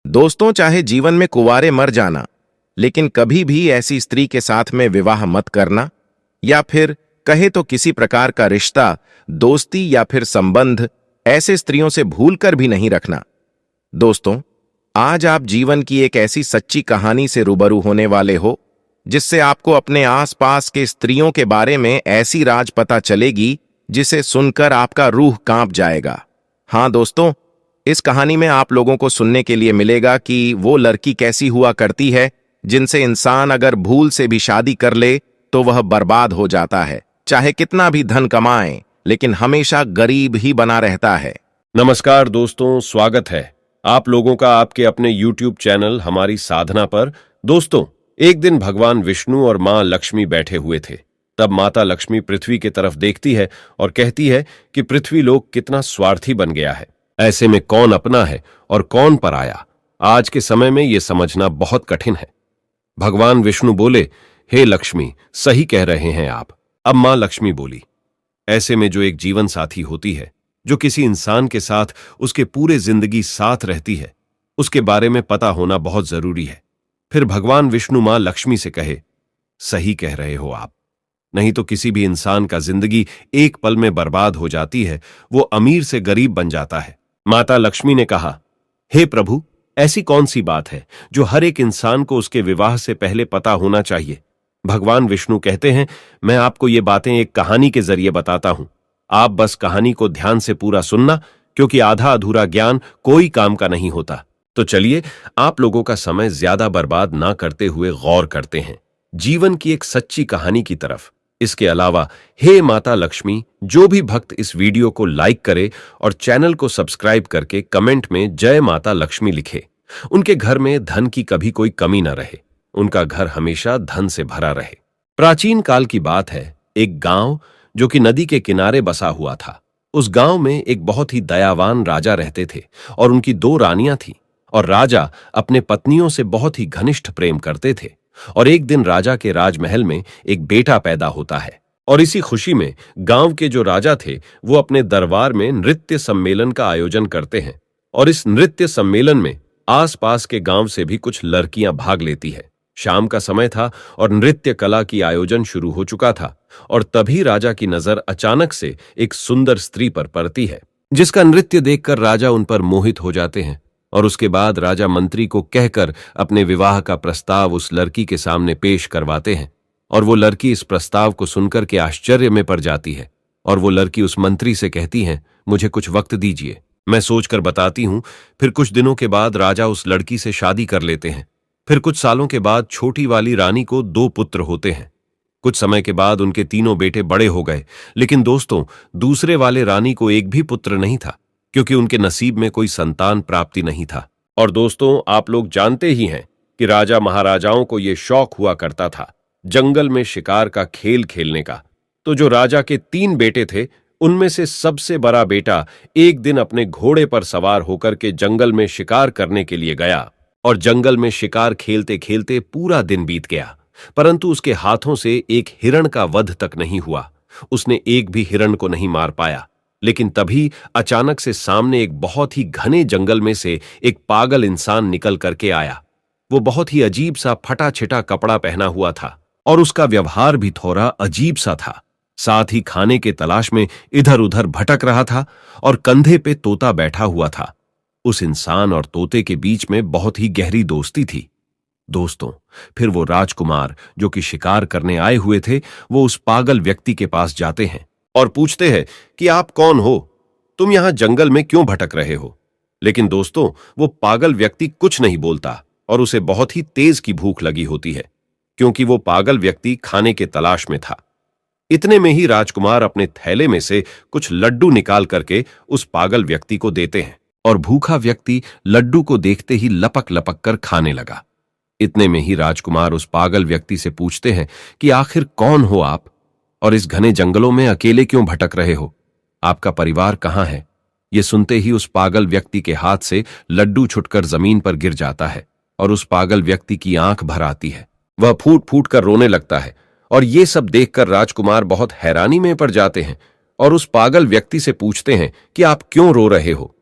दोस्तों, चाहे जीवन में कुंवारे मर जाना, लेकिन कभी भी ऐसी स्त्री के साथ में विवाह मत करना, या फिर कहे तो किसी प्रकार का रिश्ता, दोस्ती या फिर संबंध ऐसे स्त्रियों से भूलकर भी नहीं रखना। दोस्तों, आज आप जीवन की एक ऐसी सच्ची कहानी से रूबरू होने वाले हो जिससे आपको अपने आसपास के स्त्रियों के बारे में ऐसी राज पता चलेगी जिसे सुनकर आपका रूह कांप जाएगा। हाँ दोस्तों, इस कहानी में आप लोगों को सुनने के लिए मिलेगा कि वो लड़की कैसी हुआ करती है जिनसे इंसान अगर भूल से भी शादी कर ले तो वह बर्बाद हो जाता है, चाहे कितना भी धन कमाए लेकिन हमेशा गरीब ही बना रहता है। नमस्कार दोस्तों, स्वागत है आप लोगों का आपके अपने YouTube चैनल हमारी साधना पर। दोस्तों, एक दिन भगवान विष्णु और मां लक्ष्मी बैठे हुए थे। तब माता लक्ष्मी पृथ्वी की तरफ देखती है और कहती है कि पृथ्वी लोक कितना स्वार्थी बन गया है। ऐसे में कौन अपना है और कौन पराया, आज के समय में यह समझना बहुत कठिन है। भगवान विष्णु बोले, हे लक्ष्मी, सही कह रहे हैं आप। अब मां लक्ष्मी बोली, ऐसे में जो एक जीवन साथी होती है, जो किसी इंसान के साथ उसके पूरे जिंदगी साथ रहती है, उसके बारे में पता होना बहुत जरूरी है। फिर भगवान विष्णु मां लक्ष्मी से कहे, सही कह रहे हो आप, नहीं तो किसी भी इंसान का जिंदगी एक पल में बर्बाद हो जाती है, वो अमीर से गरीब बन जाता है। माता लक्ष्मी ने कहा, हे प्रभु, ऐसी कौन सी बात है जो हर एक इंसान को उसके विवाह से पहले पता होना चाहिए। भगवान विष्णु कहते हैं, मैं आपको ये बातें एक कहानी के जरिए बताता हूं। आप बस कहानी को ध्यान से पूरा सुनना, क्योंकि आधा अधूरा ज्ञान कोई काम का नहीं होता। तो चलिए, आप लोगों का समय ज्यादा बर्बाद ना करते हुए गौर करते हैं जीवन की एक सच्ची कहानी की तरफ। इसके अलावा हे माता लक्ष्मी, जो भी भक्त इस वीडियो को लाइक करे और चैनल को सब्सक्राइब करके कमेंट में जय माता लक्ष्मी लिखे, उनके घर में धन की कभी कोई कमी न रहे, उनका घर हमेशा धन से भरा रहे। प्राचीन काल की बात है, एक गांव जो कि नदी के किनारे बसा हुआ था। उस गांव में एक बहुत ही दयावान राजा रहते थे और उनकी 2 रानियां थीं। और राजा अपने पत्नियों से बहुत ही घनिष्ठ प्रेम करते थे। और एक दिन राजा के राजमहल में एक बेटा पैदा होता है, और इसी खुशी में गांव के जो राजा थे वो अपने दरबार में नृत्य सम्मेलन का आयोजन करते हैं। और इस नृत्य सम्मेलन में आसपास के गांव से भी कुछ लड़कियां भाग लेती है। शाम का समय था और नृत्य कला की आयोजन शुरू हो चुका था। और तभी राजा की नजर अचानक से एक सुंदर स्त्री पर पड़ती है, जिसका नृत्य देखकर राजा उन पर मोहित हो जाते हैं। और उसके बाद राजा मंत्री को कहकर अपने विवाह का प्रस्ताव उस लड़की के सामने पेश करवाते हैं। और वो लड़की इस प्रस्ताव को सुनकर के आश्चर्य में पड़ जाती है। और वो लड़की उस मंत्री से कहती है, मुझे कुछ वक्त दीजिए, मैं सोचकर बताती हूं। फिर कुछ दिनों के बाद राजा उस लड़की से शादी कर लेते हैं। फिर कुछ सालों के बाद छोटी वाली रानी को 2 पुत्र होते हैं। कुछ समय के बाद उनके तीनों बेटे बड़े हो गए, लेकिन दोस्तों, दूसरे वाले रानी को एक भी पुत्र नहीं था, क्योंकि उनके नसीब में कोई संतान प्राप्ति नहीं था। और दोस्तों, आप लोग जानते ही हैं कि राजा महाराजाओं को यह शौक हुआ करता था जंगल में शिकार का खेल खेलने का। तो जो राजा के 3 बेटे थे, उनमें से सबसे बड़ा बेटा एक दिन अपने घोड़े पर सवार होकर के जंगल में शिकार करने के लिए गया। और जंगल में शिकार खेलते खेलते पूरा दिन बीत गया, परंतु उसके हाथों से एक हिरण का वध तक नहीं हुआ। उसने एक भी हिरण को नहीं मार पाया। लेकिन तभी अचानक से सामने एक बहुत ही घने जंगल में से एक पागल इंसान निकल करके आया। वो बहुत ही अजीब सा फटा छिटा कपड़ा पहना हुआ था और उसका व्यवहार भी थोड़ा अजीब सा था। साथ ही खाने के तलाश में इधर उधर भटक रहा था और कंधे पे तोता बैठा हुआ था। उस इंसान और तोते के बीच में बहुत ही गहरी दोस्ती थी। दोस्तों, फिर वो राजकुमार जो कि शिकार करने आए हुए थे, वो उस पागल व्यक्ति के पास जाते हैं और पूछते हैं कि आप कौन हो, तुम यहां जंगल में क्यों भटक रहे हो। लेकिन दोस्तों, वो पागल व्यक्ति कुछ नहीं बोलता और उसे बहुत ही तेज की भूख लगी होती है, क्योंकि वो पागल व्यक्ति खाने के तलाश में था। इतने में ही राजकुमार अपने थैले में से कुछ लड्डू निकाल करके उस पागल व्यक्ति को देते हैं। और भूखा व्यक्ति लड्डू को देखते ही लपक लपक कर खाने लगा। इतने में ही राजकुमार उस पागल व्यक्ति से पूछते हैं कि आखिर कौन हो आप, और इस घने जंगलों में अकेले क्यों भटक रहे हो, आपका परिवार कहां है। ये सुनते ही उस पागल व्यक्ति के हाथ से लड्डू छुटकर जमीन पर गिर जाता है और उस पागल व्यक्ति की आंख भर आती है। वह फूट फूट कर रोने लगता है। और ये सब देखकर राजकुमार बहुत हैरानी में पड़ जाते हैं और उस पागल व्यक्ति से पूछते हैं कि आप क्यों रो रहे हो।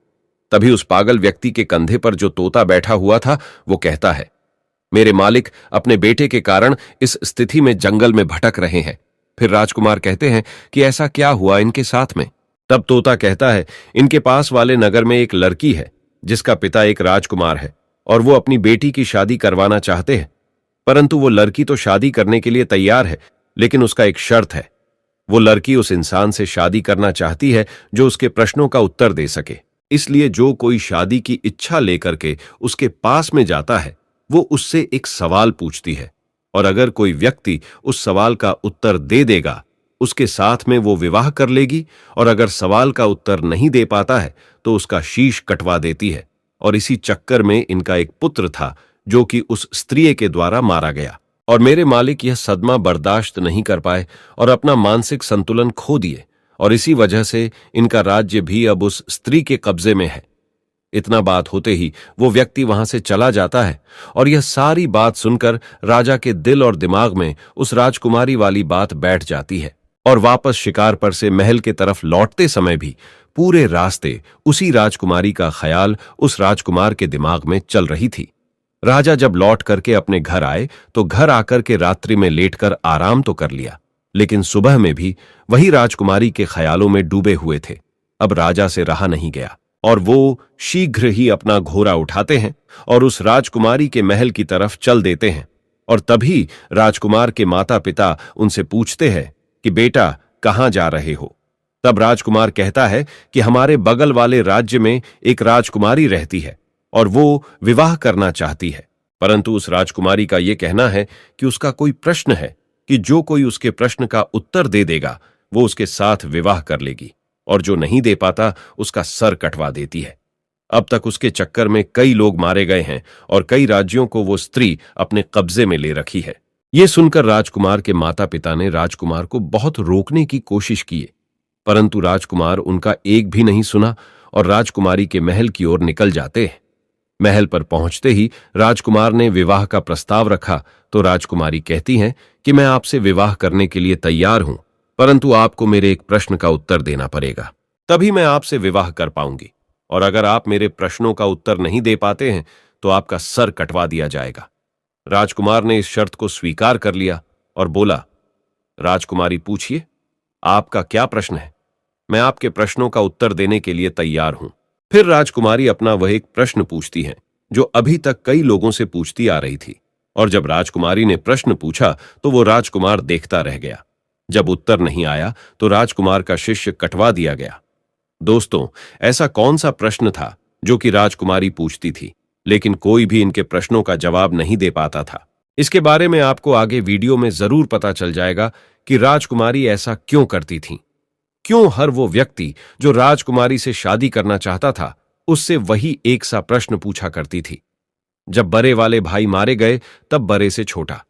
तभी उस पागल व्यक्ति के कंधे पर जो तोता बैठा हुआ था वो कहता है, मेरे मालिक अपने बेटे के कारण इस स्थिति में जंगल में भटक रहे हैं। फिर राजकुमार कहते हैं कि ऐसा क्या हुआ इनके साथ में। तब तोता कहता है, इनके पास वाले नगर में एक लड़की है जिसका पिता एक राजकुमार है और वो अपनी बेटी की शादी करवाना चाहते हैं, परंतु वो लड़की तो शादी करने के लिए तैयार है, लेकिन उसका एक शर्त है। वो लड़की उस इंसान से शादी करना चाहती है जो उसके प्रश्नों का उत्तर दे सके। इसलिए जो कोई शादी की इच्छा लेकर के उसके पास में जाता है वो उससे एक सवाल पूछती है, और अगर कोई व्यक्ति उस सवाल का उत्तर दे देगा उसके साथ में वो विवाह कर लेगी, और अगर सवाल का उत्तर नहीं दे पाता है तो उसका शीश कटवा देती है। और इसी चक्कर में इनका एक पुत्र था जो कि उस स्त्री के द्वारा मारा गया। और मेरे मालिक यह सदमा बर्दाश्त नहीं कर पाए और अपना मानसिक संतुलन खो दिए, और इसी वजह से इनका राज्य भी अब उस स्त्री के कब्जे में है। इतना बात होते ही वो व्यक्ति वहां से चला जाता है, और यह सारी बात सुनकर राजा के दिल और दिमाग में उस राजकुमारी वाली बात बैठ जाती है। और वापस शिकार पर से महल के तरफ लौटते समय भी पूरे रास्ते उसी राजकुमारी का ख्याल उस राजकुमार के दिमाग में चल रही थी। राजा जब लौट करके अपने घर आए तो घर आकर के रात्रि में लेटकर आराम तो कर लिया, लेकिन सुबह में भी वही राजकुमारी के ख्यालों में डूबे हुए थे। अब राजा से रहा नहीं गया और वो शीघ्र ही अपना घोड़ा उठाते हैं और उस राजकुमारी के महल की तरफ चल देते हैं। और तभी राजकुमार के माता पिता उनसे पूछते हैं कि बेटा कहां जा रहे हो। तब राजकुमार कहता है कि हमारे बगल वाले राज्य में एक राजकुमारी रहती है और वो विवाह करना चाहती है, परंतु उस राजकुमारी का यह कहना है कि उसका कोई प्रश्न है कि जो कोई उसके प्रश्न का उत्तर दे देगा वो उसके साथ विवाह कर लेगी, और जो नहीं दे पाता उसका सर कटवा देती है। अब तक उसके चक्कर में कई लोग मारे गए हैं और कई राज्यों को वो स्त्री अपने कब्जे में ले रखी है। ये सुनकर राजकुमार के माता पिता ने राजकुमार को बहुत रोकने की कोशिश की, परंतु राजकुमार उनका एक भी नहीं सुना और राजकुमारी के महल की ओर निकल जाते हैं। महल पर पहुंचते ही राजकुमार ने विवाह का प्रस्ताव रखा तो राजकुमारी कहती हैं कि मैं आपसे विवाह करने के लिए तैयार हूं, परंतु आपको मेरे एक प्रश्न का उत्तर देना पड़ेगा, तभी मैं आपसे विवाह कर पाऊंगी, और अगर आप मेरे प्रश्नों का उत्तर नहीं दे पाते हैं तो आपका सर कटवा दिया जाएगा। राजकुमार ने इस शर्त को स्वीकार कर लिया और बोला, राजकुमारी पूछिए, आपका क्या प्रश्न है? मैं आपके प्रश्नों का उत्तर देने के लिए तैयार हूं। फिर राजकुमारी अपना वह एक प्रश्न पूछती है जो अभी तक कई लोगों से पूछती आ रही थी, और जब राजकुमारी ने प्रश्न पूछा तो वो राजकुमार देखता रह गया। जब उत्तर नहीं आया तो राजकुमार का शिष्य कटवा दिया गया। दोस्तों, ऐसा कौन सा प्रश्न था जो कि राजकुमारी पूछती थी, लेकिन कोई भी इनके प्रश्नों का जवाब नहीं दे पाता था? इसके बारे में आपको आगे वीडियो में जरूर पता चल जाएगा कि राजकुमारी ऐसा क्यों करती थी, क्यों हर वो व्यक्ति जो राजकुमारी से शादी करना चाहता था उससे वही एक सा प्रश्न पूछा करती थी। जब बड़े वाले भाई मारे गए तब बड़े से छोटा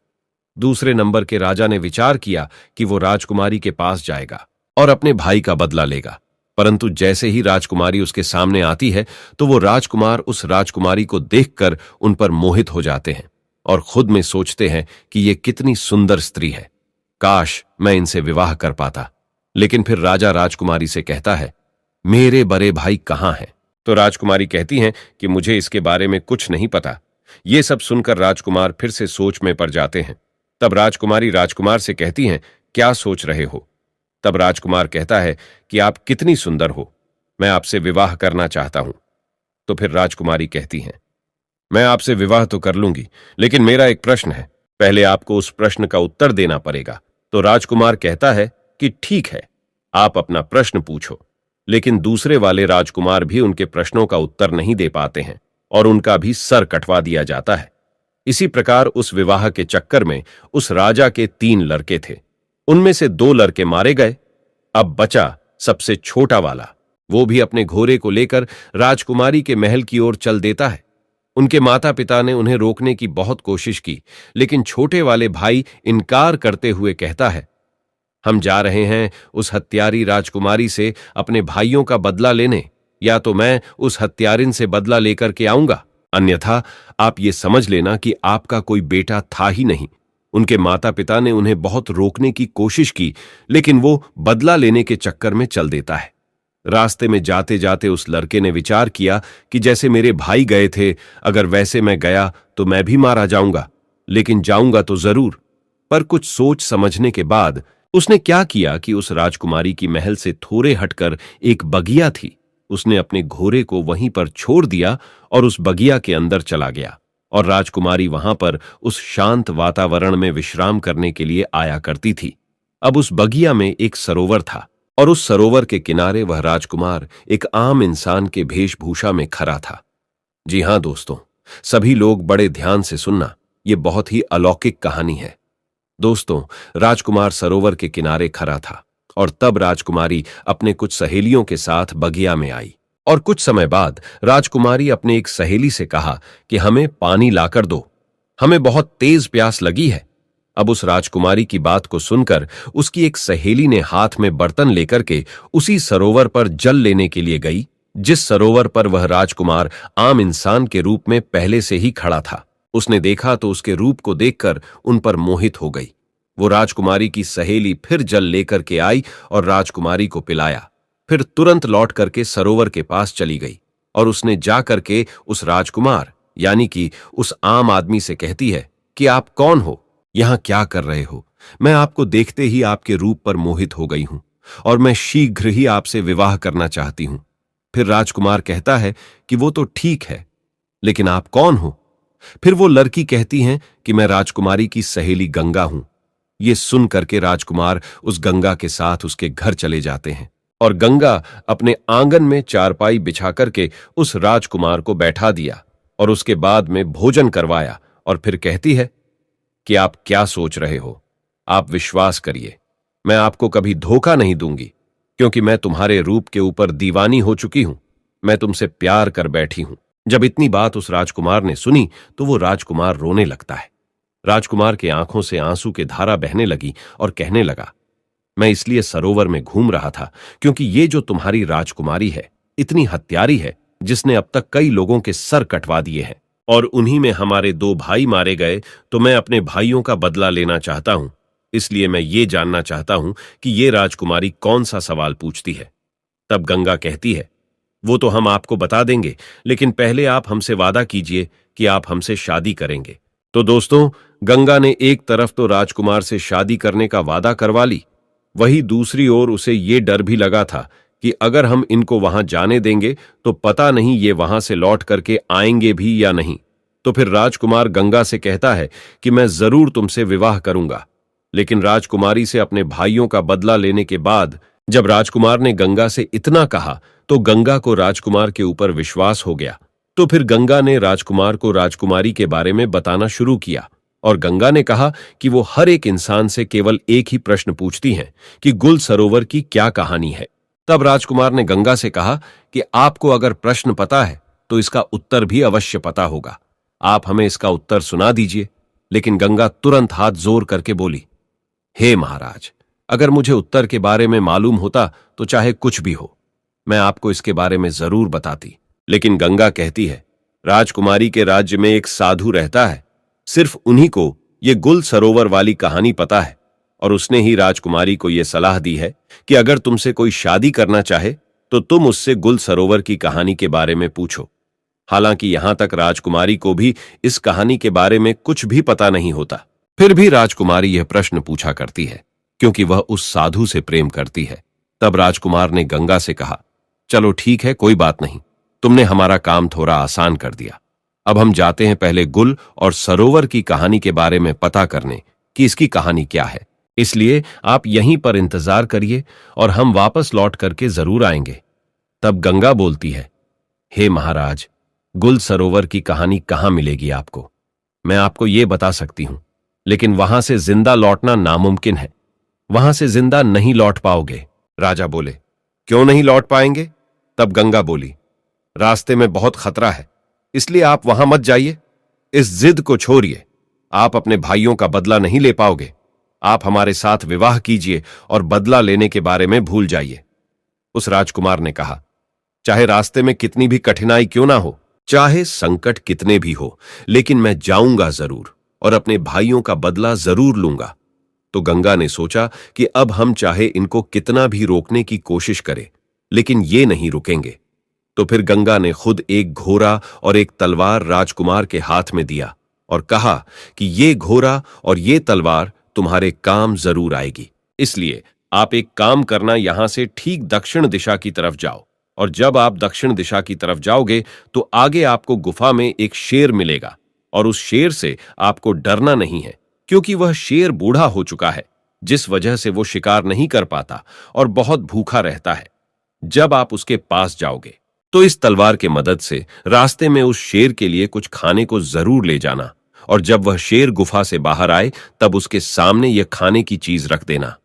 दूसरे नंबर के राजा ने विचार किया कि वो राजकुमारी के पास जाएगा और अपने भाई का बदला लेगा, परंतु जैसे ही राजकुमारी उसके सामने आती है तो वो राजकुमार उस राजकुमारी को देखकर उन पर मोहित हो जाते हैं और खुद में सोचते हैं कि ये कितनी सुंदर स्त्री है, काश मैं इनसे विवाह कर पाता। लेकिन फिर राजा राजकुमारी से कहता है, मेरे बड़े भाई कहाँ हैं? तो राजकुमारी कहती हैं कि मुझे इसके बारे में कुछ नहीं पता। ये सब सुनकर राजकुमार फिर से सोच में पड़ जाते हैं। तब राजकुमारी राजकुमार से कहती हैं, क्या सोच रहे हो? तब राजकुमार कहता है कि आप कितनी सुंदर हो, मैं आपसे विवाह करना चाहता हूं। तो फिर राजकुमारी कहती हैं, मैं आपसे विवाह तो कर लूंगी, लेकिन मेरा एक प्रश्न है, पहले आपको उस प्रश्न का उत्तर देना पड़ेगा। तो राजकुमार कहता है कि ठीक है, आप अपना प्रश्न पूछो। लेकिन दूसरे वाले राजकुमार भी उनके प्रश्नों का उत्तर नहीं दे पाते हैं और उनका भी सर कटवा दिया जाता है। इसी प्रकार उस विवाह के चक्कर में उस राजा के 3 लड़के थे, उनमें से 2 लड़के मारे गए। अब बचा सबसे छोटा वाला, वो भी अपने घोड़े को लेकर राजकुमारी के महल की ओर चल देता है। उनके माता पिता ने उन्हें रोकने की बहुत कोशिश की, लेकिन छोटे वाले भाई इनकार करते हुए कहता है, हम जा रहे हैं उस हत्यारी राजकुमारी से अपने भाइयों का बदला लेने, या तो मैं उस हत्यारिन से बदला लेकर के आऊंगा, अन्यथा आप ये समझ लेना कि आपका कोई बेटा था ही नहीं। उनके माता पिता ने उन्हें बहुत रोकने की कोशिश की, लेकिन वो बदला लेने के चक्कर में चल देता है। रास्ते में जाते जाते उस लड़के ने विचार किया कि जैसे मेरे भाई गए थे, अगर वैसे मैं गया तो मैं भी मारा जाऊंगा, लेकिन जाऊंगा तो जरूर। पर कुछ सोच समझने के बाद उसने क्या किया कि उस राजकुमारी की महल से थोड़े हटकर एक बगिया थी, उसने अपने घोड़े को वहीं पर छोड़ दिया और उस बगिया के अंदर चला गया। और राजकुमारी वहां पर उस शांत वातावरण में विश्राम करने के लिए आया करती थी। अब उस बगिया में एक सरोवर था और उस सरोवर के किनारे वह राजकुमार एक आम इंसान के वेशभूषा में खड़ा था। जी हां दोस्तों, सभी लोग बड़े ध्यान से सुनना, यह बहुत ही अलौकिक कहानी है। दोस्तों, राजकुमार सरोवर के किनारे खड़ा था और तब राजकुमारी अपने कुछ सहेलियों के साथ बगिया में आई। और कुछ समय बाद राजकुमारी अपने एक सहेली से कहा कि हमें पानी लाकर दो, हमें बहुत तेज प्यास लगी है। अब उस राजकुमारी की बात को सुनकर उसकी एक सहेली ने हाथ में बर्तन लेकर के उसी सरोवर पर जल लेने के लिए गई, जिस सरोवर पर वह राजकुमार आम इंसान के रूप में पहले से ही खड़ा था। उसने देखा तो उसके रूप को देखकर उन पर मोहित हो गई। वो राजकुमारी की सहेली फिर जल लेकर के आई और राजकुमारी को पिलाया, फिर तुरंत लौट करके सरोवर के पास चली गई और उसने जा करके उस राजकुमार यानी कि उस आम आदमी से कहती है कि आप कौन हो, यहां क्या कर रहे हो? मैं आपको देखते ही आपके रूप पर मोहित हो गई हूं और मैं शीघ्र ही आपसे विवाह करना चाहती हूं। फिर राजकुमार कहता है कि वो तो ठीक है, लेकिन आप कौन हो? फिर वो लड़की कहती है कि मैं राजकुमारी की सहेली गंगा हूं। ये सुन करके राजकुमार उस गंगा के साथ उसके घर चले जाते हैं और गंगा अपने आंगन में चारपाई बिछा करके उस राजकुमार को बैठा दिया और उसके बाद में भोजन करवाया और फिर कहती है कि आप क्या सोच रहे हो? आप विश्वास करिए, मैं आपको कभी धोखा नहीं दूंगी, क्योंकि मैं तुम्हारे रूप के ऊपर दीवानी हो चुकी हूं। मैं तुमसे प्यार कर बैठी हूं। जब इतनी बात उस राजकुमार ने सुनी तो वो राजकुमार रोने लगता है। राजकुमार के आंखों से आंसू की धारा बहने लगी और कहने लगा, मैं इसलिए सरोवर में घूम रहा था क्योंकि ये जो तुम्हारी राजकुमारी है इतनी हत्यारी है, जिसने अब तक कई लोगों के सर कटवा दिए हैं और उन्हीं में हमारे 2 भाई मारे गए, तो मैं अपने भाइयों का बदला लेना चाहता हूं। इसलिए मैं ये जानना चाहता हूं कि ये राजकुमारी कौन सा सवाल पूछती है। तब गंगा कहती है, वो तो हम आपको बता देंगे, लेकिन पहले आप हमसे वादा कीजिए कि आप हमसे शादी करेंगे। तो दोस्तों, गंगा ने एक तरफ तो राजकुमार से शादी करने का वादा करवा ली, वहीं दूसरी ओर उसे ये डर भी लगा था कि अगर हम इनको वहां जाने देंगे तो पता नहीं ये वहां से लौट करके आएंगे भी या नहीं। तो फिर राजकुमार गंगा से कहता है कि मैं जरूर तुमसे विवाह करूंगा। लेकिन राजकुमारी से अपने भाइयों का बदला लेने के बाद जब राजकुमार ने गंगा से इतना कहा तो गंगा को राजकुमार के ऊपर विश्वास हो गया। तो फिर गंगा ने राजकुमार को राजकुमारी के बारे में बताना शुरू किया और गंगा ने कहा कि वो हर एक इंसान से केवल एक ही प्रश्न पूछती हैं कि गुल सरोवर की क्या कहानी है। तब राजकुमार ने गंगा से कहा कि आपको अगर प्रश्न पता है तो इसका उत्तर भी अवश्य पता होगा, आप हमें इसका उत्तर सुना दीजिए। लेकिन गंगा तुरंत हाथ जोर करके बोली, हे महाराज, अगर मुझे उत्तर के बारे में मालूम होता तो चाहे कुछ भी हो, मैं आपको इसके बारे में जरूर बताती। लेकिन गंगा कहती है, राजकुमारी के राज्य में एक साधु रहता है, सिर्फ उन्हीं को ये गुल सरोवर वाली कहानी पता है और उसने ही राजकुमारी को यह सलाह दी है कि अगर तुमसे कोई शादी करना चाहे तो तुम उससे गुल सरोवर की कहानी के बारे में पूछो। हालांकि यहां तक राजकुमारी को भी इस कहानी के बारे में कुछ भी पता नहीं होता, फिर भी राजकुमारी यह प्रश्न पूछा करती है क्योंकि वह उस साधु से प्रेम करती है। तब राजकुमार ने गंगा से कहा, चलो ठीक है, कोई बात नहीं, तुमने हमारा काम थोड़ा आसान कर दिया। अब हम जाते हैं पहले गुल और सरोवर की कहानी के बारे में पता करने कि इसकी कहानी क्या है। इसलिए आप यहीं पर इंतजार करिए और हम वापस लौट करके जरूर आएंगे। तब गंगा बोलती है, हे महाराज, गुल सरोवर की कहानी कहां मिलेगी आपको? मैं आपको ये बता सकती हूं, लेकिन वहां से जिंदा लौटना नामुमकिन है, वहां से जिंदा नहीं लौट पाओगे। राजा बोले, क्यों नहीं लौट पाएंगे? तब गंगा बोली, रास्ते में बहुत खतरा है, इसलिए आप वहां मत जाइए। इस जिद को छोड़िए, आप अपने भाइयों का बदला नहीं ले पाओगे। आप हमारे साथ विवाह कीजिए और बदला लेने के बारे में भूल जाइए। उस राजकुमार ने कहा, चाहे रास्ते में कितनी भी कठिनाई क्यों ना हो, चाहे संकट कितने भी हो, लेकिन मैं जाऊंगा जरूर और अपने भाइयों का बदला जरूर लूंगा। तो गंगा ने सोचा कि अब हम चाहे इनको कितना भी रोकने की कोशिश करें, लेकिन ये नहीं रुकेंगे। तो फिर गंगा ने खुद एक घोड़ा और एक तलवार राजकुमार के हाथ में दिया और कहा कि ये घोड़ा और ये तलवार तुम्हारे काम जरूर आएगी। इसलिए आप एक काम करना, यहां से ठीक दक्षिण दिशा की तरफ जाओ, और जब आप दक्षिण दिशा की तरफ जाओगे तो आगे आपको गुफा में एक शेर मिलेगा, और उस शेर से आपको डरना नहीं है, क्योंकि वह शेर बूढ़ा हो चुका है, जिस वजह से वो शिकार नहीं कर पाता और बहुत भूखा रहता है। जब आप उसके पास जाओगे तो इस तलवार के मदद से रास्ते में उस शेर के लिए कुछ खाने को जरूर ले जाना, और जब वह शेर गुफा से बाहर आए तब उसके सामने यह खाने की चीज रख देना।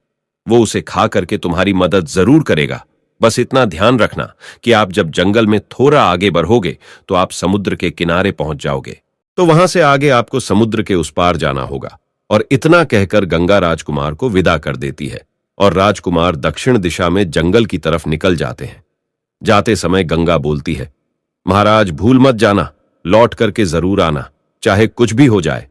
वो उसे खा करके तुम्हारी मदद जरूर करेगा। बस इतना ध्यान रखना कि आप जब जंगल में थोड़ा आगे बढ़ोगे तो आप समुद्र के किनारे पहुंच जाओगे, तो वहां से आगे आपको समुद्र के उस पार जाना होगा। और इतना कहकर गंगा राजकुमार को विदा कर देती है, और राजकुमार दक्षिण दिशा में जंगल की तरफ निकल जाते हैं। जाते समय गंगा बोलती है, महाराज भूल मत जाना, लौट करके जरूर आना, चाहे कुछ भी हो जाए।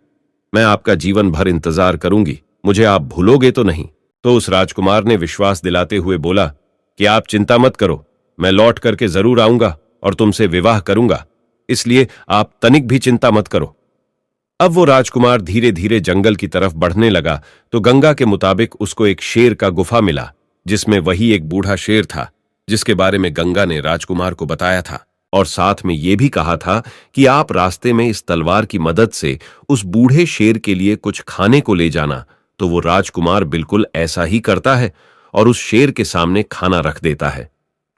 मैं आपका जीवन भर इंतजार करूंगी, मुझे आप भूलोगे तो नहीं। तो उस राजकुमार ने विश्वास दिलाते हुए बोला कि आप चिंता मत करो, मैं लौट करके जरूर आऊंगा और तुमसे विवाह करूंगा, इसलिए आप तनिक भी चिंता मत करो। अब वो राजकुमार धीरे धीरे जंगल की तरफ बढ़ने लगा तो गंगा के मुताबिक उसको एक शेर का गुफा मिला, जिसमें वही एक बूढ़ा शेर था जिसके बारे में गंगा ने राजकुमार को बताया था, और साथ में यह भी कहा था कि आप रास्ते में इस तलवार की मदद से उस बूढ़े शेर के लिए कुछ खाने को ले जाना। तो वो राजकुमार बिल्कुल ऐसा ही करता है और उस शेर के सामने खाना रख देता है।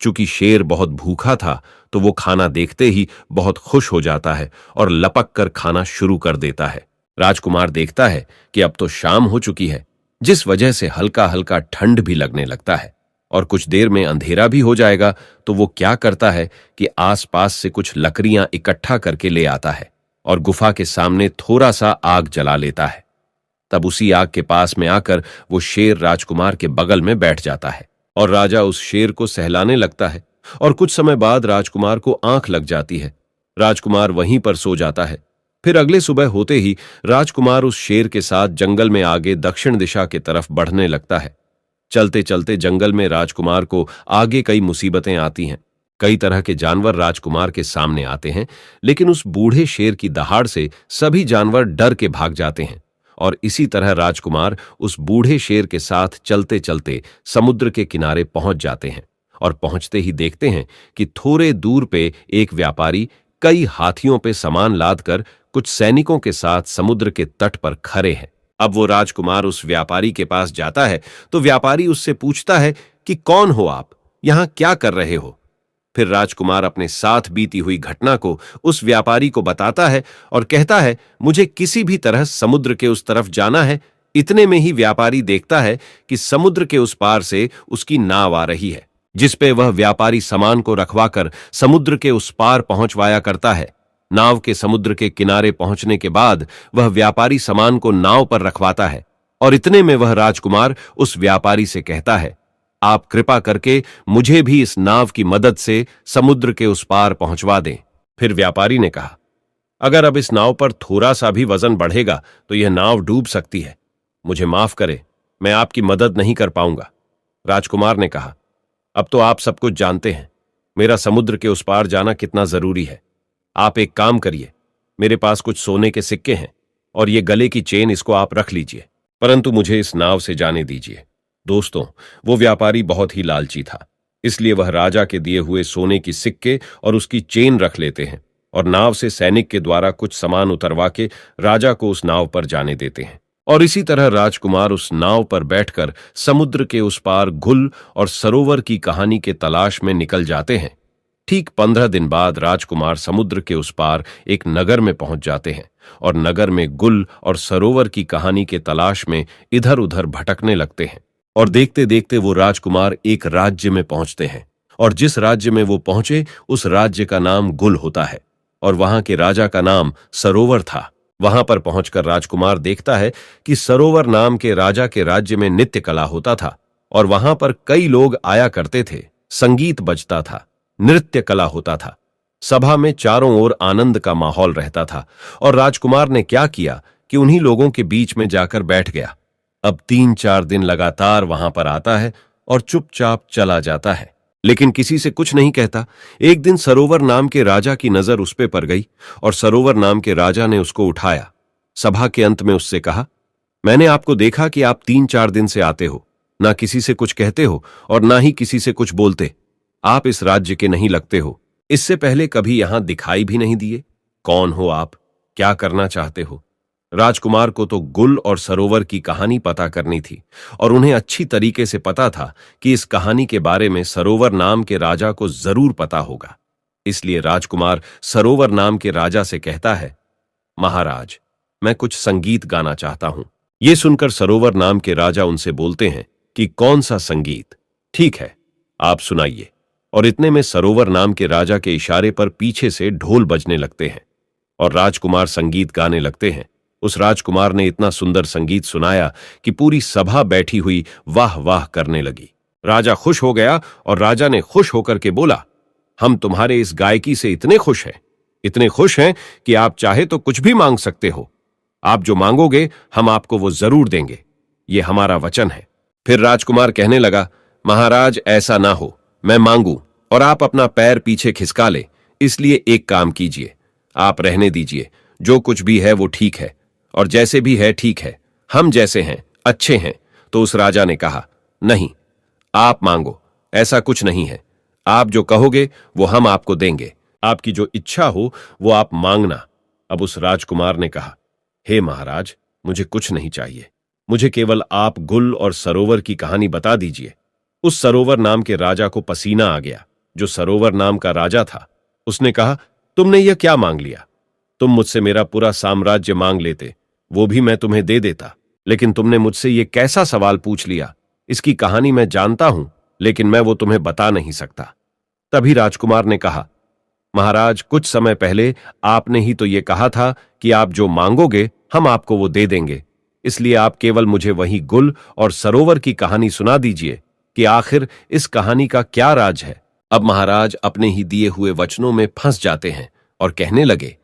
चूंकि शेर बहुत भूखा था तो वो खाना देखते ही बहुत खुश हो जाता है और लपक कर खाना शुरू कर देता है। राजकुमार देखता है कि अब तो शाम हो चुकी है, जिस वजह से हल्का हल्का ठंड भी लगने लगता है और कुछ देर में अंधेरा भी हो जाएगा। तो वो क्या करता है कि आसपास से कुछ लकड़ियां इकट्ठा करके ले आता है और गुफा के सामने थोड़ा सा आग जला लेता है। तब उसी आग के पास में आकर वो शेर राजकुमार के बगल में बैठ जाता है और राजा उस शेर को सहलाने लगता है, और कुछ समय बाद राजकुमार को आंख लग जाती है। राजकुमार वहीं पर सो जाता है। फिर अगले सुबह होते ही राजकुमार उस शेर के साथ जंगल में आगे दक्षिण दिशा की तरफ बढ़ने लगता है। चलते चलते जंगल में राजकुमार को आगे कई मुसीबतें आती हैं। कई तरह के जानवर राजकुमार के सामने आते हैं, लेकिन उस बूढ़े शेर की दहाड़ से सभी जानवर डर के भाग जाते हैं। और इसी तरह राजकुमार उस बूढ़े शेर के साथ चलते चलते समुद्र के किनारे पहुंच जाते हैं, और पहुंचते ही देखते हैं कि थोड़े दूर पे एक व्यापारी कई हाथियों पे सामान लादकर कुछ सैनिकों के साथ समुद्र के तट पर खड़े हैं। अब वो राजकुमार उस व्यापारी के पास जाता है तो व्यापारी उससे पूछता है कि कौन हो आप, यहां क्या कर रहे हो। फिर राजकुमार अपने साथ बीती हुई घटना को उस व्यापारी को बताता है और कहता है, मुझे किसी भी तरह समुद्र के उस तरफ जाना है। इतने में ही व्यापारी देखता है कि समुद्र के उस पार से उसकी नाव आ रही है, जिसपे वह व्यापारी सामान को रखवाकर समुद्र के उस पार पहुंचवाया करता है। नाव के समुद्र के किनारे पहुंचने के बाद वह व्यापारी सामान को नाव पर रखवाता है, और इतने में वह राजकुमार उस व्यापारी से कहता है, आप कृपा करके मुझे भी इस नाव की मदद से समुद्र के उस पार पहुंचवा दें। फिर व्यापारी ने कहा, अगर अब इस नाव पर थोड़ा सा भी वजन बढ़ेगा तो यह नाव डूब सकती है। मुझे माफ करें, मैं आपकी मदद नहीं कर पाऊंगा। राजकुमार ने कहा, अब तो आप सब कुछ जानते हैं, मेरा समुद्र के उस पार जाना कितना जरूरी है। आप एक काम करिए, मेरे पास कुछ सोने के सिक्के हैं और ये गले की चेन, इसको आप रख लीजिए, परंतु मुझे इस नाव से जाने दीजिए। दोस्तों, वो व्यापारी बहुत ही लालची था, इसलिए वह राजा के दिए हुए सोने की सिक्के और उसकी चेन रख लेते हैं और नाव से सैनिक के द्वारा कुछ सामान उतरवा के राजा को उस नाव पर जाने देते हैं। और इसी तरह राजकुमार उस नाव पर बैठकर समुद्र के उस पार गुल और सरोवर की कहानी के तलाश में निकल जाते हैं। ठीक 15 दिन बाद राजकुमार समुद्र के उस पार एक नगर में पहुंच जाते हैं और नगर में गुल और सरोवर की कहानी के तलाश में इधर उधर भटकने लगते हैं। और देखते देखते वो राजकुमार एक राज्य में पहुंचते हैं, और जिस राज्य में वो पहुंचे उस राज्य का नाम गुल होता है और वहां के राजा का नाम सरोवर था। वहां पर पहुंचकर राजकुमार देखता है कि सरोवर नाम के राजा के राज्य में नृत्य कला होता था और वहां पर कई लोग आया करते थे। संगीत बजता था, नृत्य कला होता था, सभा में चारों ओर आनंद का माहौल रहता था। और राजकुमार ने क्या किया कि उन्हीं लोगों के बीच में जाकर बैठ गया। अब 3-4 दिन लगातार वहां पर आता है और चुपचाप चला जाता है। लेकिन किसी से कुछ नहीं कहता। एक दिन सरोवर नाम के राजा की नजर उस पे पड़ गई और सरोवर नाम के राजा ने उसको उठाया। सभा के अंत में उससे कहा, मैंने आपको देखा कि आप 3-4 दिन से आते हो, ना किसी से कुछ कहते हो और ना ही किसी से कुछ बोलते। आप इस राज्य के नहीं लगते हो। इससे पहले कभी यहां दिखाई भी नहीं दिए। कौन हो आप? क्या करना चाहते हो? राजकुमार को तो गुल और सरोवर की कहानी पता करनी थी और उन्हें अच्छी तरीके से पता था कि इस कहानी के बारे में सरोवर नाम के राजा को जरूर पता होगा। इसलिए राजकुमार सरोवर नाम के राजा से कहता है, महाराज, मैं कुछ संगीत गाना चाहता हूं। यह सुनकर सरोवर नाम के राजा उनसे बोलते हैं कि कौन सा संगीत? ठीक है, आप सुनाइए। और इतने में सरोवर नाम के राजा के इशारे पर पीछे से ढोल बजने लगते हैं और राजकुमार संगीत गाने लगते हैं। उस राजकुमार ने इतना सुंदर संगीत सुनाया कि पूरी सभा बैठी हुई वाह वाह करने लगी। राजा खुश हो गया और राजा ने खुश होकर के बोला, हम तुम्हारे इस गायकी से इतने खुश हैं कि आप चाहे तो कुछ भी मांग सकते हो। आप जो मांगोगे हम आपको वो जरूर देंगे, ये हमारा वचन है। फिर राजकुमार कहने लगा, महाराज ऐसा ना हो, मैं मांगू और आप अपना पैर पीछे खिसका ले, इसलिए एक काम कीजिए, आप रहने दीजिए। जो कुछ भी है वो ठीक है और जैसे भी है ठीक है, हम जैसे हैं अच्छे हैं। तो उस राजा ने कहा, नहीं, आप मांगो, ऐसा कुछ नहीं है। आप जो कहोगे वो हम आपको देंगे। आपकी जो इच्छा हो वो आप मांगना। अब उस राजकुमार ने कहा, हे महाराज, मुझे कुछ नहीं चाहिए, मुझे केवल आप गुल और सरोवर की कहानी बता दीजिए। उस सरोवर नाम के राजा को पसीना आ गया, जो सरोवर नाम का राजा था। उसने कहा, तुमने यह क्या मांग लिया? तुम मुझसे मेरा पूरा साम्राज्य मांग लेते, वो भी मैं तुम्हें दे देता, लेकिन तुमने मुझसे यह कैसा सवाल पूछ लिया? इसकी कहानी मैं जानता हूं, लेकिन मैं वो तुम्हें बता नहीं सकता। तभी राजकुमार ने कहा, महाराज, कुछ समय पहले आपने ही तो ये कहा था कि आप जो मांगोगे हम आपको वो दे देंगे। इसलिए आप केवल मुझे वही गुल और सरोवर की कहानी सुना दीजिए कि आखिर इस कहानी का क्या राज है। अब महाराज अपने ही दिए हुए वचनों में फंस जाते हैं और कहने लगे,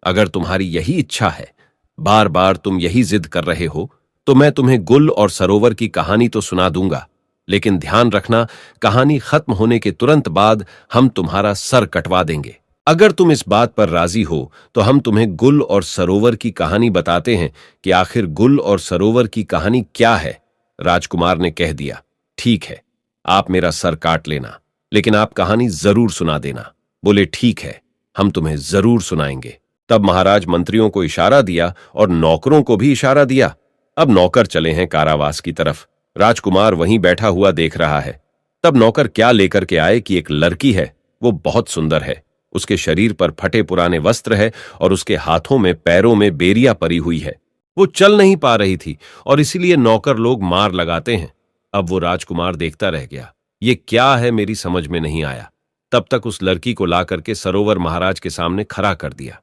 अगर तुम्हारी यही इच्छा है, बार बार तुम यही जिद कर रहे हो, तो मैं तुम्हें गुल और सरोवर की कहानी तो सुना दूंगा, लेकिन ध्यान रखना, कहानी खत्म होने के तुरंत बाद हम तुम्हारा सर कटवा देंगे। अगर तुम इस बात पर राजी हो तो हम तुम्हें गुल और सरोवर की कहानी बताते हैं कि आखिर गुल और सरोवर की कहानी क्या है। राजकुमार ने कह दिया, ठीक है, आप मेरा सर काट लेना, लेकिन आप कहानी जरूर सुना देना। बोले, ठीक है, हम तुम्हें जरूर सुनाएंगे। तब महाराज मंत्रियों को इशारा दिया और नौकरों को भी इशारा दिया। अब नौकर चले हैं कारावास की तरफ। राजकुमार वहीं बैठा हुआ देख रहा है। तब नौकर क्या लेकर के आए कि एक लड़की है, वो बहुत सुंदर है। उसके शरीर पर फटे पुराने वस्त्र है और उसके हाथों में पैरों में बेरियां परी हुई है। वो चल नहीं पा रही थी और इसीलिए नौकर लोग मार लगाते हैं। अब वो राजकुमार देखता रह गया, ये क्या है, मेरी समझ में नहीं आया। तब तक उस लड़की को ला करके सरोवर महाराज के सामने खड़ा कर दिया।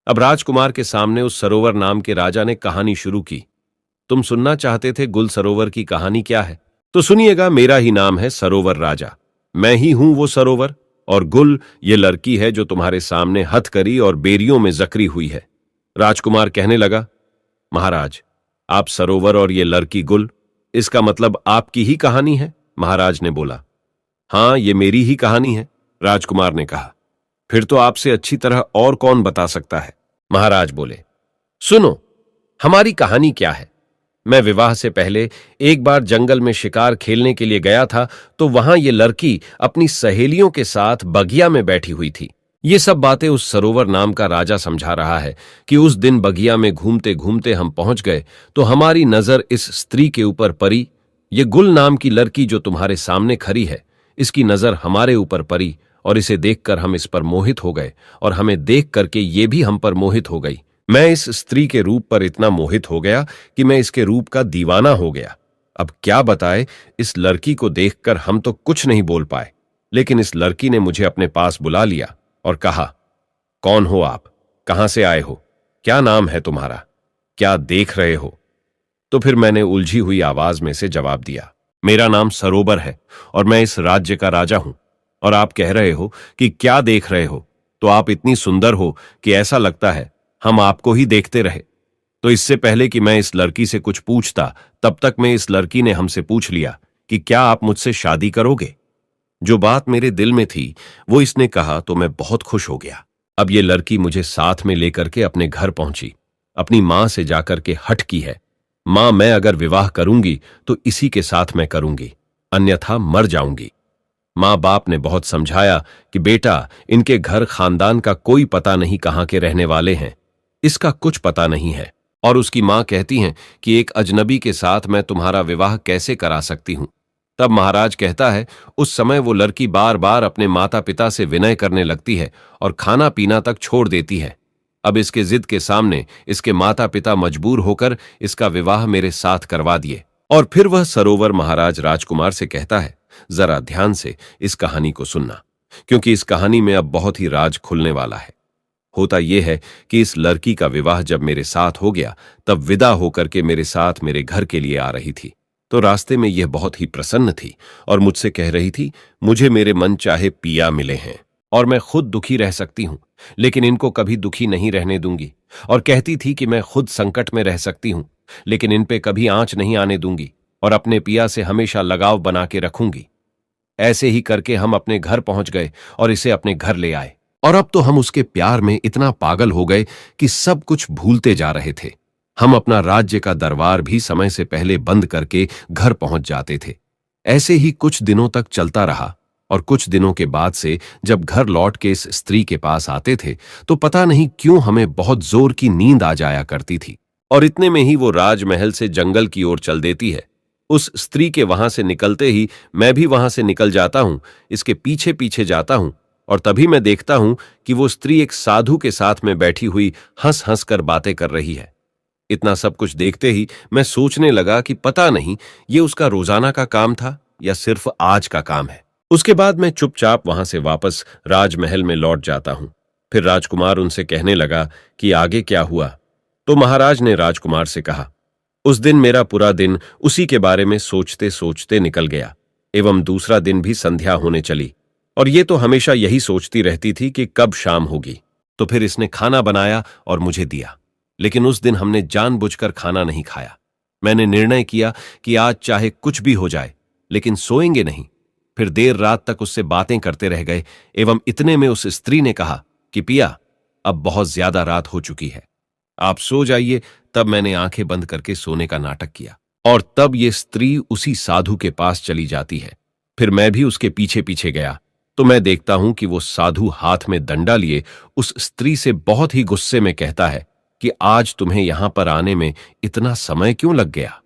अब राजकुमार के सामने उस सरोवर नाम के राजा ने कहानी शुरू की। तुम सुनना चाहते थे गुल सरोवर की कहानी क्या है? तो सुनिएगा, मेरा ही नाम है सरोवर राजा। मैं ही हूं वो सरोवर, और गुल ये लड़की है जो तुम्हारे सामने हथकरी और बेरियों में जकरी हुई है। राजकुमार कहने लगा, महाराज, आप सरोवर और ये लड़की गुल, इसका मतलब आपकी ही कहानी है? महाराज ने बोला, हां, ये मेरी ही कहानी है। राजकुमार ने कहा, फिर तो आपसे अच्छी तरह और कौन बता सकता है? महाराज बोले, सुनो, हमारी कहानी क्या है। मैं विवाह से पहले एक बार जंगल में शिकार खेलने के लिए गया था, तो वहां ये लड़की अपनी सहेलियों के साथ बगिया में बैठी हुई थी। ये सब बातें उस सरोवर नाम का राजा समझा रहा है कि उस दिन बगिया में घूमते घूमते हम पहुंच गए तो हमारी नजर इस स्त्री के ऊपर पड़ी। ये गुल नाम की लड़की जो तुम्हारे सामने खड़ी है, इसकी नजर हमारे ऊपर पड़ी और इसे देखकर हम इस पर मोहित हो गए और हमें देख करके ये भी हम पर मोहित हो गई। मैं इस स्त्री के रूप पर इतना मोहित हो गया कि मैं इसके रूप का दीवाना हो गया। अब क्या बताए, इस लड़की को देखकर हम तो कुछ नहीं बोल पाए, लेकिन इस लड़की ने मुझे अपने पास बुला लिया और कहा, कौन हो आप? कहां से आए हो? क्या नाम है तुम्हारा? क्या देख रहे हो? तो फिर मैंने उलझी हुई आवाज में से जवाब दिया, मेरा नाम सरोवर है और मैं इस राज्य का राजा हूं। और आप कह रहे हो कि क्या देख रहे हो, तो आप इतनी सुंदर हो कि ऐसा लगता है हम आपको ही देखते रहे। तो इससे पहले कि मैं इस लड़की से कुछ पूछता, तब तक में इस लड़की ने हमसे पूछ लिया कि क्या आप मुझसे शादी करोगे? जो बात मेरे दिल में थी वो इसने कहा तो मैं बहुत खुश हो गया। अब ये लड़की मुझे साथ में लेकर के अपने घर पहुंची। अपनी मां से जाकर के हट की है, मां मैं अगर विवाह करूंगी तो इसी के साथ मैं करूंगी, अन्यथा मर जाऊंगी। मां बाप ने बहुत समझाया कि बेटा इनके घर खानदान का कोई पता नहीं कहां के रहने वाले हैं, इसका कुछ पता नहीं है। और उसकी मां कहती हैं कि एक अजनबी के साथ मैं तुम्हारा विवाह कैसे करा सकती हूं। तब महाराज कहता है उस समय वो लड़की बार बार अपने माता पिता से विनय करने लगती है और खाना पीना तक छोड़ देती है। अब इसके जिद के सामने इसके माता पिता मजबूर होकर इसका विवाह मेरे साथ करवा दिए। और फिर वह सरोवर महाराज राजकुमार से कहता है जरा ध्यान से इस कहानी को सुनना, क्योंकि इस कहानी में अब बहुत ही राज खुलने वाला है। होता यह है कि इस लड़की का विवाह जब मेरे साथ हो गया तब विदा होकर के मेरे साथ मेरे घर के लिए आ रही थी, तो रास्ते में यह बहुत ही प्रसन्न थी और मुझसे कह रही थी मुझे मेरे मन चाहे पिया मिले हैं और मैं खुद दुखी रह सकती हूं, लेकिन इनको कभी दुखी नहीं रहने दूंगी। और कहती थी कि मैं खुद संकट में रह सकती हूं, लेकिन इन पे कभी आंच नहीं आने दूंगी और अपने पिया से हमेशा लगाव बना के रखूंगी। ऐसे ही करके हम अपने घर पहुंच गए और इसे अपने घर ले आए। और अब तो हम उसके प्यार में इतना पागल हो गए कि सब कुछ भूलते जा रहे थे। हम अपना राज्य का दरबार भी समय से पहले बंद करके घर पहुंच जाते थे। ऐसे ही कुछ दिनों तक चलता रहा और कुछ दिनों के बाद से जब घर लौट के इस स्त्री के पास आते थे तो पता नहीं क्यों हमें बहुत जोर की नींद आ जाया करती थी। और इतने में ही वो राजमहल से जंगल की ओर चल देती है। उस स्त्री के वहां से निकलते ही मैं भी वहां से निकल जाता हूं, इसके पीछे पीछे जाता हूं और तभी मैं देखता हूं कि वो स्त्री एक साधु के साथ में बैठी हुई हंस हंस कर बातें कर रही है। इतना सब कुछ देखते ही मैं सोचने लगा कि पता नहीं ये उसका रोजाना का काम था या सिर्फ आज का काम है। उसके बाद मैं चुपचाप वहां से वापस राजमहल में लौट जाता हूं। फिर राजकुमार उनसे कहने लगा कि आगे क्या हुआ। तो महाराज ने राजकुमार से कहा उस दिन मेरा पूरा दिन उसी के बारे में सोचते सोचते निकल गया, एवं दूसरा दिन भी संध्या होने चली और ये तो हमेशा यही सोचती रहती थी कि कब शाम होगी। तो फिर इसने खाना बनाया और मुझे दिया, लेकिन उस दिन हमने जानबूझकर खाना नहीं खाया। मैंने निर्णय किया कि आज चाहे कुछ भी हो जाए लेकिन सोएंगे नहीं। फिर देर रात तक उससे बातें करते रह गए एवं इतने में उस स्त्री ने कहा कि पिया अब बहुत ज्यादा रात हो चुकी है, आप सो जाइए। तब मैंने आंखें बंद करके सोने का नाटक किया और तब ये स्त्री उसी साधु के पास चली जाती है। फिर मैं भी उसके पीछे पीछे गया तो मैं देखता हूं कि वो साधु हाथ में डंडा लिए उस स्त्री से बहुत ही गुस्से में कहता है कि आज तुम्हें यहां पर आने में इतना समय क्यों लग गया,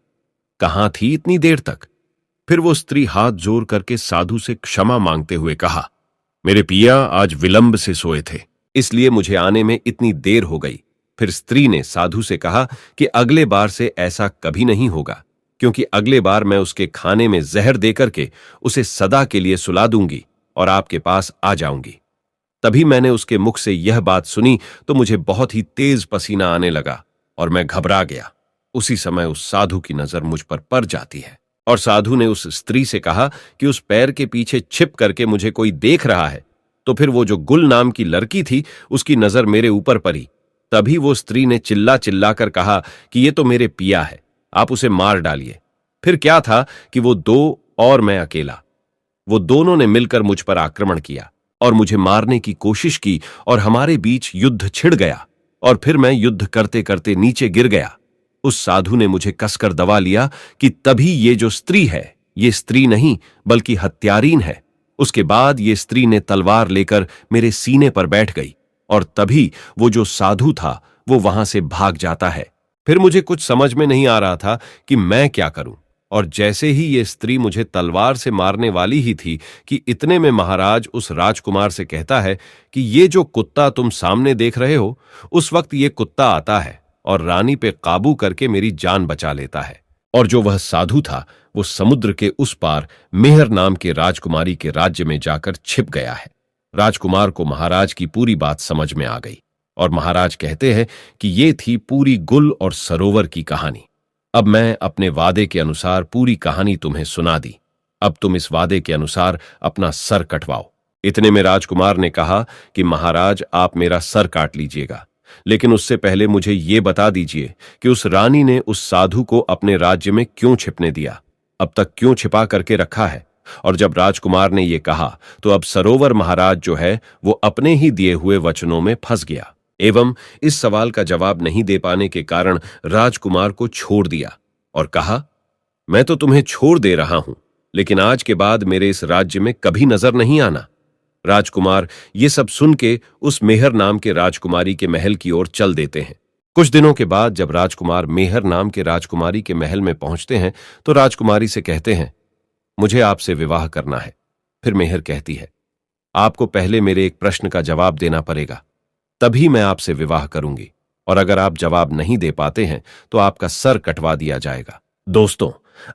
कहां थी इतनी देर तक। फिर वो स्त्री हाथ जोड़ करके साधु से क्षमा मांगते हुए कहा मेरे पिया आज विलंब से सोए थे, इसलिए मुझे आने में इतनी देर हो गई। फिर स्त्री ने साधु से कहा कि अगले बार से ऐसा कभी नहीं होगा, क्योंकि अगले बार मैं उसके खाने में जहर देकर के उसे सदा के लिए सुला दूंगी और आपके पास आ जाऊंगी। तभी मैंने उसके मुख से यह बात सुनी तो मुझे बहुत ही तेज पसीना आने लगा और मैं घबरा गया। उसी समय उस साधु की नजर मुझ पर पड़ जाती है और साधु ने उस स्त्री से कहा कि उस पैर के पीछे छिप करके मुझे कोई देख रहा है। तो फिर वो जो गुल नाम की लड़की थी उसकी नजर मेरे ऊपर पड़ी। तभी वो स्त्री ने चिल्ला चिल्ला कर कहा कि ये तो मेरे पिया है, आप उसे मार डालिए। फिर क्या था कि वो दो और मैं अकेला, वो दोनों ने मिलकर मुझ पर आक्रमण किया और मुझे मारने की कोशिश की और हमारे बीच युद्ध छिड़ गया और फिर मैं युद्ध करते करते नीचे गिर गया। उस साधु ने मुझे कसकर दबा लिया कि तभी ये जो स्त्री है ये स्त्री नहीं बल्कि हत्यारीन है। उसके बाद ये स्त्री ने तलवार लेकर मेरे सीने पर बैठ गई और तभी वो जो साधु था वो वहां से भाग जाता है। फिर मुझे कुछ समझ में नहीं आ रहा था कि मैं क्या करूं, और जैसे ही ये स्त्री मुझे तलवार से मारने वाली ही थी कि इतने में महाराज उस राजकुमार से कहता है कि ये जो कुत्ता तुम सामने देख रहे हो, उस वक्त ये कुत्ता आता है और रानी पे काबू करके मेरी जान बचा लेता है। और जो वह साधु था वो समुद्र के उस पार मेहर नाम के राजकुमारी के राज्य में जाकर छिप गया है। राजकुमार को महाराज की पूरी बात समझ में आ गई और महाराज कहते हैं कि ये थी पूरी गुल और सरोवर की कहानी। अब मैं अपने वादे के अनुसार पूरी कहानी तुम्हें सुना दी। अब तुम इस वादे के अनुसार अपना सर कटवाओ। इतने में राजकुमार ने कहा कि महाराज आप मेरा सर काट लीजिएगा, लेकिन उससे पहले मुझे ये बता दीजिए कि उस रानी ने उस साधु को अपने राज्य में क्यों छिपने दिया, अब तक क्यों छिपा करके रखा है। और जब राजकुमार ने ये कहा तो अब सरोवर महाराज जो है वो अपने ही दिए हुए वचनों में फंस गया एवं इस सवाल का जवाब नहीं दे पाने के कारण राजकुमार को छोड़ दिया और कहा, मैं तो तुम्हें छोड़ दे रहा हूं, लेकिन आज के बाद मेरे इस राज्य में कभी नजर नहीं आना। राजकुमार ये सब सुन के उस मेहर नाम के राजकुमारी के महल की ओर चल देते हैं। कुछ दिनों के बाद जब राजकुमार मेहर नाम के राजकुमारी के महल में पहुंचते हैं तो राजकुमारी से कहते हैं, मुझे आपसे विवाह करना है। फिर मेहर कहती है, आपको पहले मेरे एक प्रश्न का जवाब देना पड़ेगा, तभी मैं आपसे विवाह करूंगी, और अगर आप जवाब नहीं दे पाते हैं तो आपका सर कटवा दिया जाएगा। दोस्तों,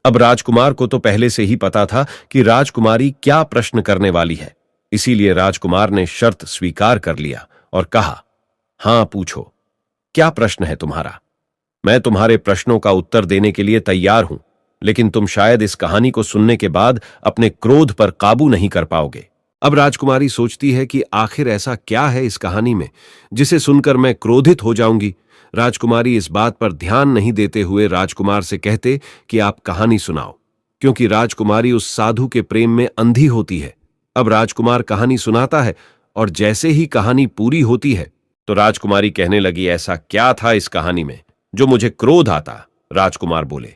अब राजकुमार को तो पहले से ही पता था कि राजकुमारी क्या प्रश्न करने वाली है, इसीलिए राजकुमार ने शर्त स्वीकार कर लिया और कहा, हां पूछो, क्या प्रश्न है तुम्हारा? मैं तुम्हारे प्रश्नों का उत्तर देने के लिए तैयार हूं, लेकिन तुम शायद इस कहानी को सुनने के बाद अपने क्रोध पर काबू नहीं कर पाओगे। अब राजकुमारी सोचती है कि आखिर ऐसा क्या है इस कहानी में जिसे सुनकर मैं क्रोधित हो जाऊंगी। राजकुमारी इस बात पर ध्यान नहीं देते हुए राजकुमार से कहते कि आप कहानी सुनाओ, क्योंकि राजकुमारी उस साधु के प्रेम में अंधी होती है। अब राजकुमार कहानी सुनाता है और जैसे ही कहानी पूरी होती है तो राजकुमारी कहने लगी, ऐसा क्या था इस कहानी में जो मुझे क्रोध आता? राजकुमार बोले,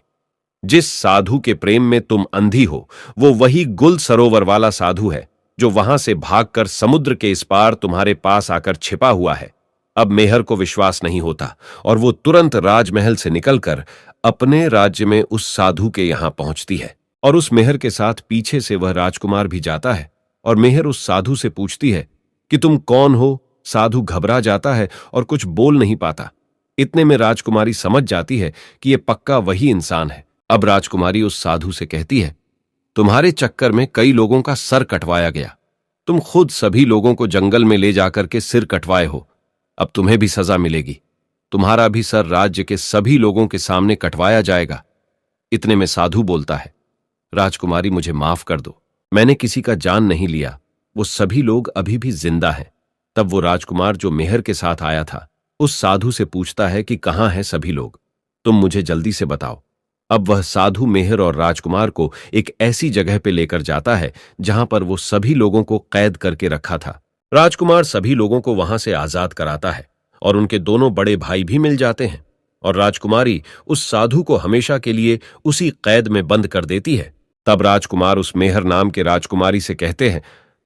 जिस साधु के प्रेम में तुम अंधी हो वो वही गुल सरोवर वाला साधु है जो वहां से भागकर समुद्र के इस पार तुम्हारे पास आकर छिपा हुआ है। अब मेहर को विश्वास नहीं होता और वो तुरंत राजमहल से निकलकर अपने राज्य में उस साधु के यहां पहुंचती है और उस मेहर के साथ पीछे से वह राजकुमार भी जाता है और मेहर उस साधु से पूछती है कि तुम कौन हो? साधु घबरा जाता है और कुछ बोल नहीं पाता। इतने में राजकुमारी समझ जाती है कि यह पक्का वही इंसान है। अब राजकुमारी उस साधु से कहती है, तुम्हारे चक्कर में कई लोगों का सर कटवाया गया, तुम खुद सभी लोगों को जंगल में ले जाकर के सिर कटवाए हो, अब तुम्हें भी सजा मिलेगी, तुम्हारा भी सर राज्य के सभी लोगों के सामने कटवाया जाएगा। इतने में साधु बोलता है, राजकुमारी मुझे माफ कर दो, मैंने किसी का जान नहीं लिया, वो सभी लोग अभी भी जिंदा हैं। तब वो राजकुमार जो मेहर के साथ आया था उस साधु से पूछता है कि कहां हैं सभी लोग, तुम मुझे जल्दी से बताओ। अब वह साधु मेहर और राजकुमार को एक ऐसी जगह पे लेकर जाता है जहां पर वो सभी लोगों को कैद करके रखा था। राजकुमार सभी लोगों को वहां से आजाद कराता है और उनके दोनों बड़े भाई भी मिल जाते हैं और राजकुमारी उस साधु को हमेशा के लिए उसी कैद में बंद कर देती है। तब राजकुमार उस मेहर नाम के राजकुमारी से कहते हैं,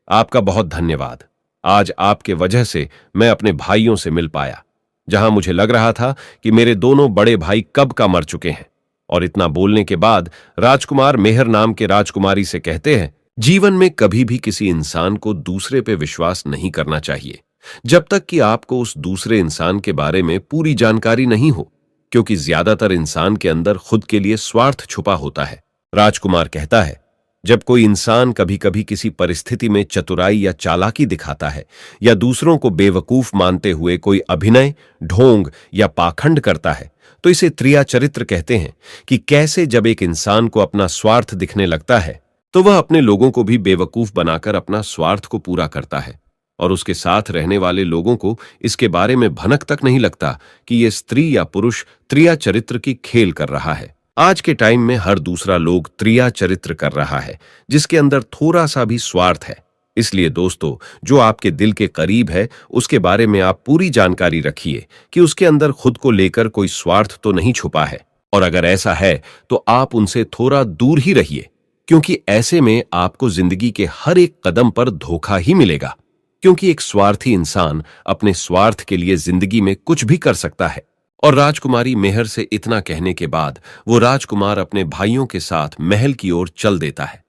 आपका बहुत धन्यवाद, आज आपके वजह से मैं अपने भाइयों से मिल पाया, जहां मुझे लग रहा था कि मेरे दोनों बड़े भाई कब का मर चुके हैं। और इतना बोलने के बाद राजकुमार मेहर नाम के राजकुमारी से कहते हैं, जीवन में कभी भी किसी इंसान को दूसरे पे विश्वास नहीं करना चाहिए जब तक कि आपको उस दूसरे इंसान के बारे में पूरी जानकारी नहीं हो, क्योंकि ज्यादातर इंसान के अंदर खुद के लिए स्वार्थ छुपा होता है। राजकुमार कहता है, जब कोई इंसान कभी कभी किसी परिस्थिति में चतुराई या चालाकी दिखाता है या दूसरों को बेवकूफ मानते हुए कोई अभिनय, ढोंग या पाखंड करता है तो इसे त्रिया चरित्र कहते हैं कि कैसे जब एक इंसान को अपना स्वार्थ दिखने लगता है तो वह अपने लोगों को भी बेवकूफ बनाकर अपना स्वार्थ को पूरा करता है और उसके साथ रहने वाले लोगों को इसके बारे में भनक तक नहीं लगता कि यह स्त्री या पुरुष त्रिया चरित्र की खेल कर रहा है। आज के टाइम में हर दूसरा लोग त्रिया चरित्र कर रहा है जिसके अंदर थोड़ा सा भी स्वार्थ है। इसलिए दोस्तों, जो आपके दिल के करीब है उसके बारे में आप पूरी जानकारी रखिए कि उसके अंदर खुद को लेकर कोई स्वार्थ तो नहीं छुपा है, और अगर ऐसा है तो आप उनसे थोड़ा दूर ही रहिए, क्योंकि ऐसे में आपको जिंदगी के हर एक कदम पर धोखा ही मिलेगा, क्योंकि एक स्वार्थी इंसान अपने स्वार्थ के लिए जिंदगी में कुछ भी कर सकता है। और राजकुमारी मेहर से इतना कहने के बाद वो राजकुमार अपने भाइयों के साथ महल की ओर चल देता है।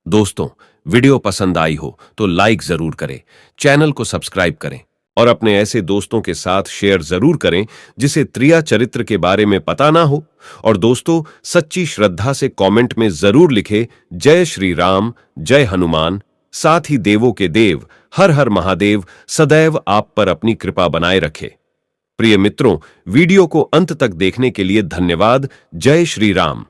दोस्तों, वीडियो पसंद आई हो तो लाइक जरूर करें, चैनल को सब्सक्राइब करें और अपने ऐसे दोस्तों के साथ शेयर जरूर करें जिसे त्रिया चरित्र के बारे में पता ना हो। और दोस्तों, सच्ची श्रद्धा से कमेंट में जरूर लिखे, जय श्री राम, जय हनुमान, साथ ही देवों के देव हर हर महादेव सदैव आप पर अपनी कृपा बनाए रखे। प्रिय मित्रों, वीडियो को अंत तक देखने के लिए धन्यवाद। जय श्री राम।